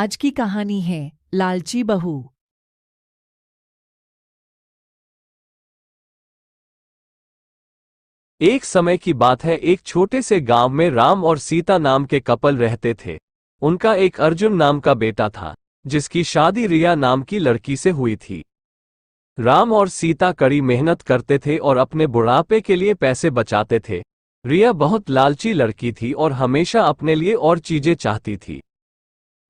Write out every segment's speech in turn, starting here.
आज की कहानी है लालची बहू। एक समय की बात है, एक छोटे से गांव में राम और सीता नाम के कपल रहते थे। उनका एक अर्जुन नाम का बेटा था, जिसकी शादी रिया नाम की लड़की से हुई थी। राम और सीता कड़ी मेहनत करते थे और अपने बुढ़ापे के लिए पैसे बचाते थे। रिया बहुत लालची लड़की थी और हमेशा अपने लिए और चीजें चाहती थी।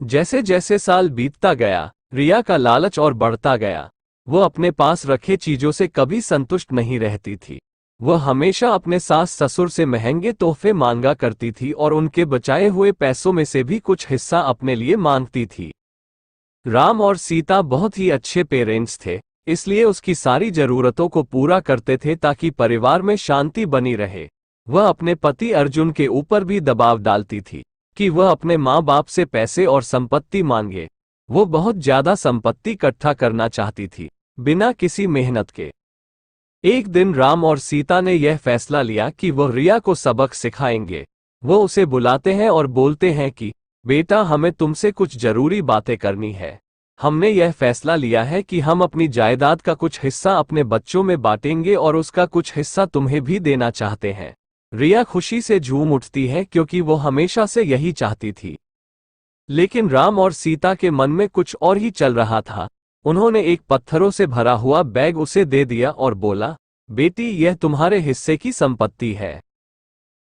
जैसे जैसे साल बीतता गया, रिया का लालच और बढ़ता गया। वो अपने पास रखे चीजों से कभी संतुष्ट नहीं रहती थी। वह हमेशा अपने सास ससुर से महंगे तोहफे मांगा करती थी और उनके बचाए हुए पैसों में से भी कुछ हिस्सा अपने लिए मांगती थी। राम और सीता बहुत ही अच्छे पेरेंट्स थे, इसलिए उसकी सारी जरूरतों को पूरा करते थे ताकि परिवार में शांति बनी रहे। वह अपने पति अर्जुन के ऊपर भी दबाव डालती थी कि वह अपने माँ बाप से पैसे और संपत्ति मांगे। वो बहुत ज्यादा संपत्ति इकट्ठा करना चाहती थी, बिना किसी मेहनत के। एक दिन राम और सीता ने यह फैसला लिया कि वह रिया को सबक सिखाएंगे। वो उसे बुलाते हैं और बोलते हैं कि बेटा, हमें तुमसे कुछ जरूरी बातें करनी है। हमने यह फैसला लिया है कि हम अपनी जायदाद का कुछ हिस्सा अपने बच्चों में बांटेंगे और उसका कुछ हिस्सा तुम्हें भी देना चाहते हैं। रिया खुशी से झूम उठती है क्योंकि वो हमेशा से यही चाहती थी। लेकिन राम और सीता के मन में कुछ और ही चल रहा था। उन्होंने एक पत्थरों से भरा हुआ बैग उसे दे दिया और बोला, बेटी, यह तुम्हारे हिस्से की संपत्ति है।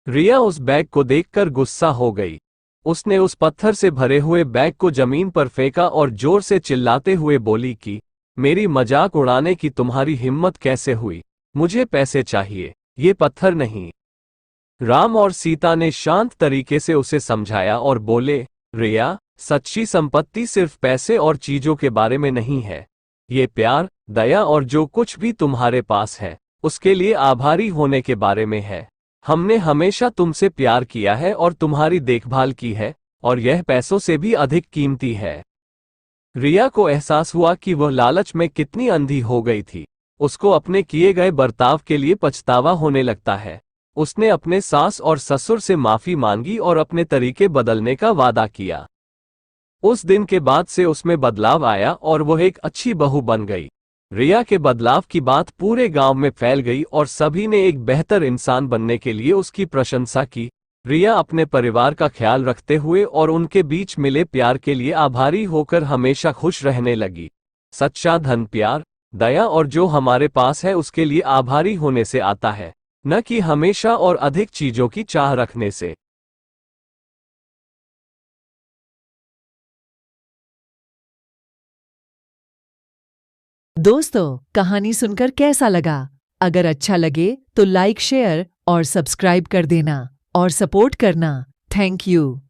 रिया उस बैग को देखकर गुस्सा हो गई। उसने उस पत्थर से भरे हुए बैग को जमीन पर फेंका और जोर से चिल्लाते हुए बोली कि मेरी मजाक उड़ाने की तुम्हारी हिम्मत कैसे हुई? मुझे पैसे चाहिए, ये पत्थर नहीं। राम और सीता ने शांत तरीके से उसे समझाया और बोले, रिया, सच्ची संपत्ति सिर्फ पैसे और चीजों के बारे में नहीं है। ये प्यार, दया और जो कुछ भी तुम्हारे पास है, उसके लिए आभारी होने के बारे में है। हमने हमेशा तुमसे प्यार किया है और तुम्हारी देखभाल की है, और यह पैसों से भी अधिक कीमती है। रिया को एहसास हुआ कि वह लालच में कितनी अंधी हो गई थी। उसको अपने किए गए बर्ताव के लिए पछतावा होने लगता है। उसने अपने सास और ससुर से माफी मांगी और अपने तरीके बदलने का वादा किया। उस दिन के बाद से उसमें बदलाव आया और वह एक अच्छी बहू बन गई। रिया के बदलाव की बात पूरे गांव में फैल गई और सभी ने एक बेहतर इंसान बनने के लिए उसकी प्रशंसा की। रिया अपने परिवार का ख्याल रखते हुए और उनके बीच मिले प्यार के लिए आभारी होकर हमेशा खुश रहने लगी। सच्चा धन प्यार, दया और जो हमारे पास है उसके लिए आभारी होने से आता है, न कि हमेशा और अधिक चीजों की चाह रखने से। दोस्तों, कहानी सुनकर कैसा लगा? अगर अच्छा लगे तो लाइक, शेयर और सब्सक्राइब कर देना और सपोर्ट करना। Thank you.